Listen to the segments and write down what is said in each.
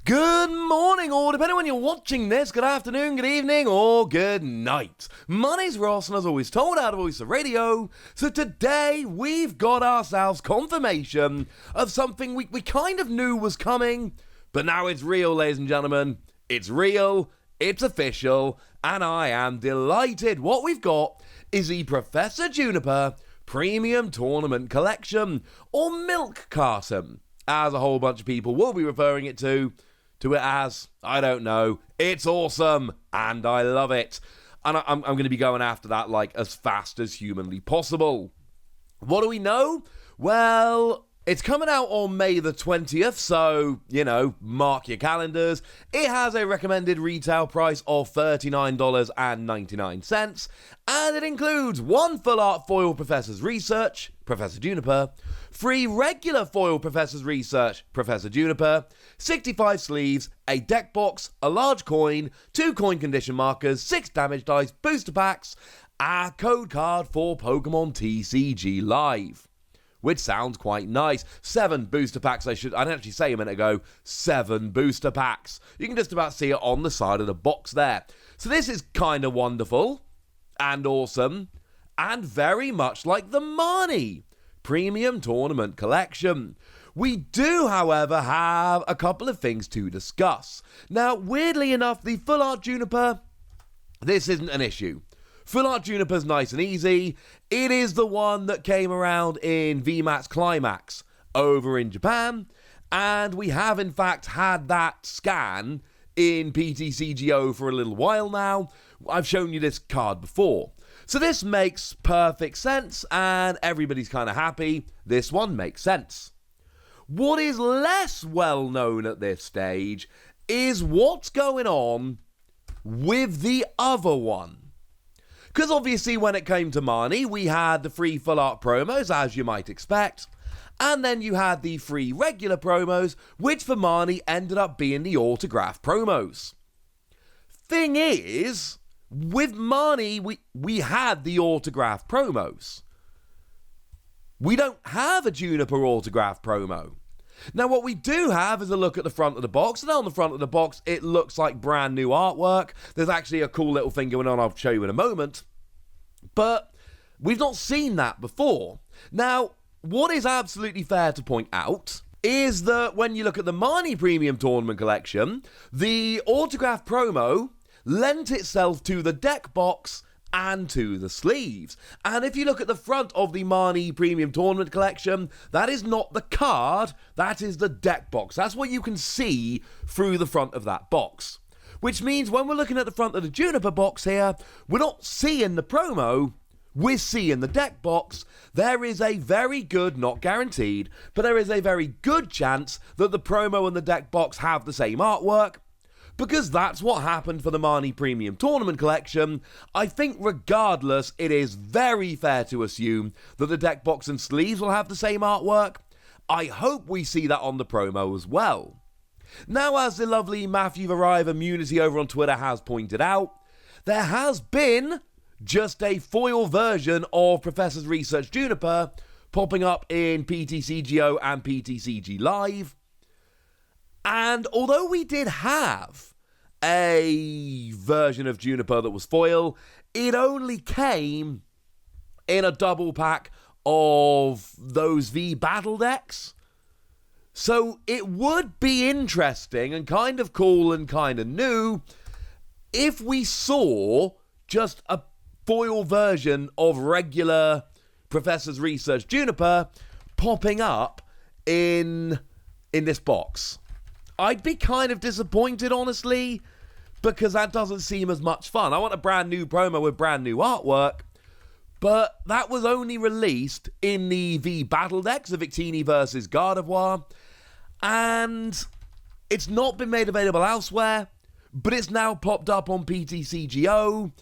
Good morning, or depending on when you're watching this, good afternoon, good evening, or good night. My name's Ross, and as always told out of Voice of Radio, so today we've got ourselves confirmation of something we kind of knew was coming, but now it's real, ladies and gentlemen. It's real, it's official, and I am delighted. What we've got is the Professor Juniper Premium Tournament Collection, or Milk Carton, as a whole bunch of people will be referring to it as, I don't know. It's awesome, and I love it. And I'm going to be going after that like as fast as humanly possible. What do we know? Well, it's coming out on May the 20th, so, mark your calendars. It has a recommended retail price of $39.99, and it includes one full art foil Professor's Research, Professor Juniper, 3 regular foil Professor's Research, Professor Juniper, 65 sleeves, a deck box, a large coin, 2 coin condition markers, 6 damage dice, booster packs, a code card for Pokémon TCG Live, which sounds quite nice. 7 booster packs, I didn't actually say a minute ago, 7 booster packs. You can just about see it on the side of the box there. So this is kind of wonderful, and awesome, and very much like the Marnie Premium Tournament Collection. We do, however, have a couple of things to discuss. Now, weirdly enough, the Full Art Juniper, this isn't an issue. Full Art Juniper's nice and easy. It is the one that came around in VMAX Climax over in Japan, and we have in fact had that scan in PTCGO for a little while now. I've shown you this card before. So this makes perfect sense, and everybody's kind of happy. This one makes sense. What is less well known at this stage is what's going on with the other one. Because obviously when it came to Marnie, we had the free full art promos, as you might expect, and then you had the free regular promos, which for Marnie ended up being the autograph promos. Thing is, with Marnie, we had the autograph promos. We don't have a Juniper autograph promo. Now, what we do have is a look at the front of the box, and on the front of the box, it looks like brand new artwork. There's actually a cool little thing going on I'll show you in a moment. But we've not seen that before. Now, what is absolutely fair to point out is that when you look at the Marnie Premium Tournament Collection, the autograph promo lent itself to the deck box and to the sleeves. And if you look at the front of the Marnie Premium Tournament Collection, that is not the card, that is the deck box. That's what you can see through the front of that box. Which means when we're looking at the front of the Juniper box here, we're not seeing the promo, we're seeing the deck box. There is a very good, not guaranteed, but there is a very good chance that the promo and the deck box have the same artwork, because that's what happened for the Marnie Premium Tournament Collection. I think regardless, it is very fair to assume that the deck box and sleeves will have the same artwork. I hope we see that on the promo as well. Now, as the lovely Matthew Varive Immunity over on Twitter has pointed out, there has been just a foil version of Professor's Research Juniper popping up in PTCGO and PTCG Live. And although we did have a version of Juniper that was foil, it only came in a double pack of those V Battle decks. So it would be interesting and kind of cool and kind of new if we saw just a foil version of regular Professor's Research Juniper popping up in this box. I'd be kind of disappointed, honestly, because that doesn't seem as much fun. I want a brand new promo with brand new artwork, but that was only released in the V Battle decks, the Victini versus Gardevoir, and it's not been made available elsewhere, but it's now popped up on PTCGO.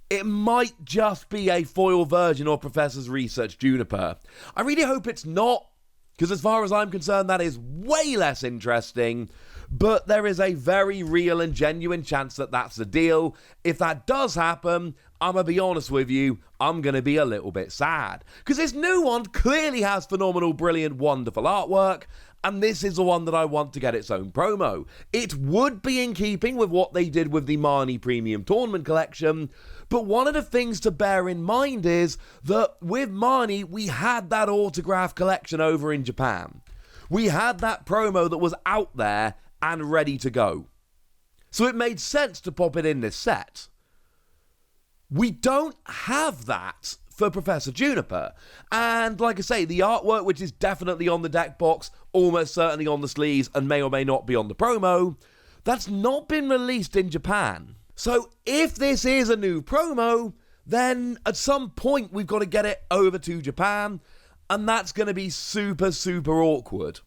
It might just be a foil version of Professor's Research Juniper. I really hope it's not, because as far as I'm concerned, that is way less interesting, but there is a very real and genuine chance that that's the deal. If that does happen, I'm going to be honest with you, I'm going to be a little bit sad. Because this new one clearly has phenomenal, brilliant, wonderful artwork, and this is the one that I want to get its own promo. It would be in keeping with what they did with the Marnie Premium Tournament Collection, but one of the things to bear in mind is that with Marnie, we had that autograph collection over in Japan. We had that promo that was out there and ready to go. So it made sense to pop it in this set. We don't have that for Professor Juniper. And like I say, the artwork, which is definitely on the deck box, almost certainly on the sleeves, and may or may not be on the promo, that's not been released in Japan. So if this is a new promo, then at some point we've got to get it over to Japan, and that's going to be super, super awkward.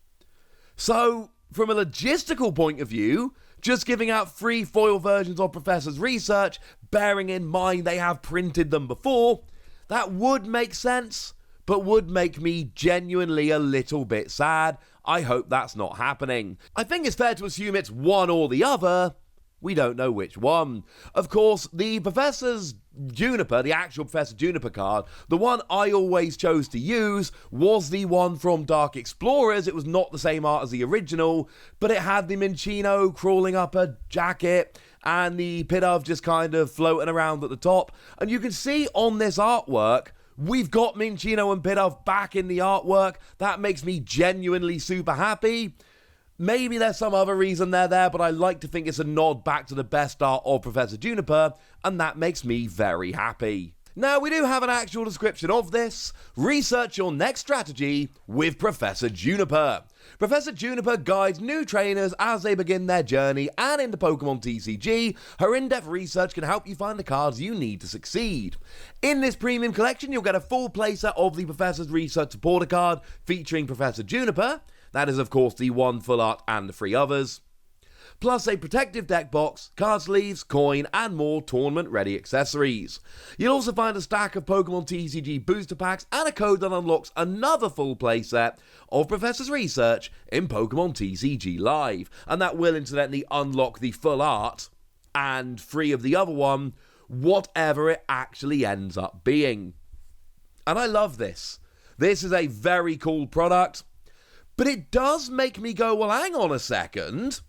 So from a logistical point of view, just giving out free foil versions of Professor's Research, bearing in mind they have printed them before, that would make sense, but would make me genuinely a little bit sad. I hope that's not happening. I think it's fair to assume it's one or the other. We don't know which one. Of course, the Professor's Juniper, the actual Professor Juniper card, the one I always chose to use, was the one from Dark Explorers. It was not the same art as the original, but it had the Minccino crawling up a jacket and the Pidove just kind of floating around at the top. And you can see on this artwork, we've got Minccino and Pidove back in the artwork. That makes me genuinely super happy. Maybe there's some other reason they're there, but I like to think it's a nod back to the best art of Professor Juniper, and that makes me very happy. Now, we do have an actual description of this. Research your next strategy with Professor Juniper. Professor Juniper guides new trainers as they begin their journey, and in the Pokémon TCG, her in-depth research can help you find the cards you need to succeed. In this premium collection, you'll get a full playset of the Professor's Research supporter card featuring Professor Juniper. That is, of course, the one full art and the 3 others. Plus a protective deck box, card sleeves, coin, and more tournament-ready accessories. You'll also find a stack of Pokémon TCG booster packs and a code that unlocks another full playset of Professor's Research in Pokémon TCG Live. And that will incidentally unlock the full art and 3 of the other one, whatever it actually ends up being. And I love this. This is a very cool product. But it does make me go, well, hang on a second.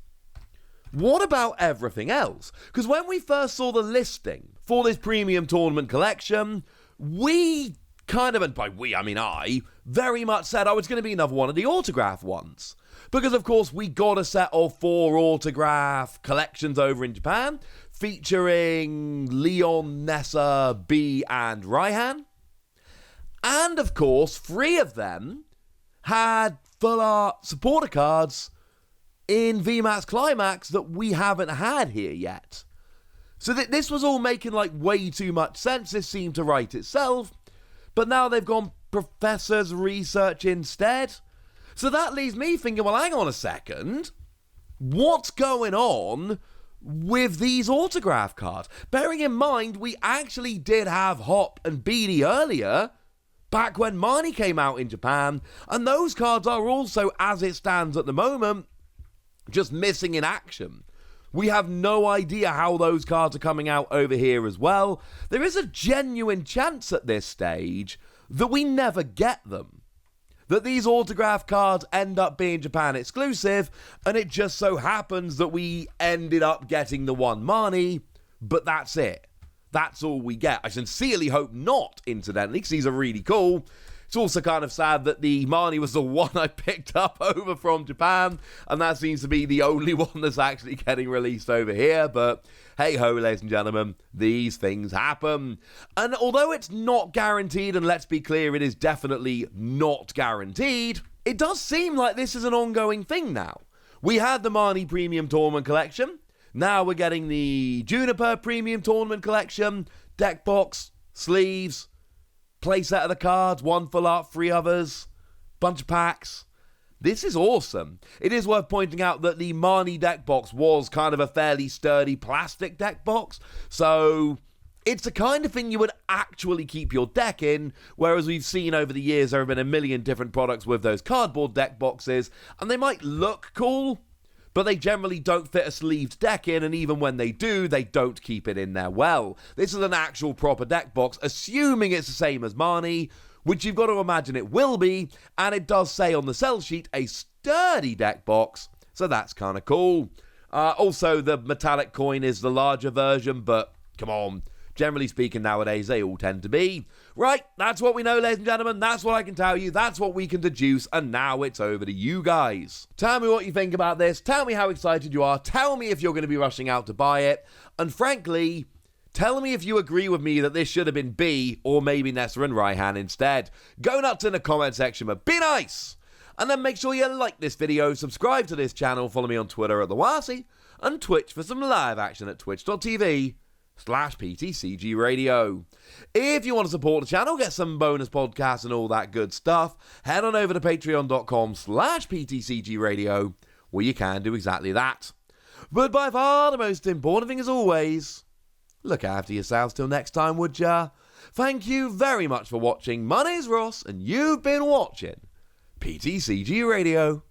What about everything else? Because when we first saw the listing for this premium tournament collection, we kind of, and by we, I mean I, very much said, oh, it's going to be another one of the autograph ones. Because, of course, we got a set of 4 autograph collections over in Japan, featuring Leon, Nessa, Bee, and Raihan. And, of course, 3 of them had full art supporter cards in VMAX Climax that we haven't had here yet. So this was all making like way too much sense. This seemed to write itself. But now they've gone Professor's Research instead. So that leaves me thinking, well, hang on a second. What's going on with these autograph cards? Bearing in mind, we actually did have Hop and Beatty earlier, back when Marnie came out in Japan, and those cards are also, as it stands at the moment, just missing in action. We have no idea how those cards are coming out over here as well. There is a genuine chance at this stage that we never get them. That these autograph cards end up being Japan exclusive, and it just so happens that we ended up getting the one Marnie, but that's it. That's all we get. I sincerely hope not, incidentally, because these are really cool. It's also kind of sad that the Marnie was the one I picked up over from Japan, and that seems to be the only one that's actually getting released over here, but hey-ho, ladies and gentlemen, these things happen. And although it's not guaranteed, and let's be clear, it is definitely not guaranteed, it does seem like this is an ongoing thing now. We had the Marnie Premium Tournament Collection. Now we're getting the Juniper Premium Tournament Collection, deck box, sleeves, playset of the cards, 1 full art, 3 others, bunch of packs. This is awesome. It is worth pointing out that the Marnie deck box was kind of a fairly sturdy plastic deck box, so it's the kind of thing you would actually keep your deck in, whereas we've seen over the years there have been a million different products with those cardboard deck boxes, and they might look cool, but they generally don't fit a sleeved deck in, and even when they do, they don't keep it in there well. This is an actual proper deck box, assuming it's the same as Marnie, which you've got to imagine it will be, and it does say on the sell sheet a sturdy deck box, so that's kind of cool. Also, the metallic coin is the larger version, but come on, generally speaking nowadays they all tend to be. Right, that's what we know, ladies and gentlemen, that's what I can tell you, that's what we can deduce, and now it's over to you guys. Tell me what you think about this, tell me how excited you are, tell me if you're going to be rushing out to buy it, and frankly, tell me if you agree with me that this should have been B, or maybe Nessa and Raihan instead. Go nuts in the comment section, but be nice! And then make sure you like this video, subscribe to this channel, follow me on Twitter at TheWasi, and Twitch for some live action at twitch.tv/PTCG Radio. If you want to support the channel, get some bonus podcasts and all that good stuff, head on over to patreon.com/PTCG Radio, where you can do exactly that. But by far the most important thing as always, look after yourselves till next time, would ya? Thank you very much for watching. My name's Ross, and you've been watching PTCG Radio.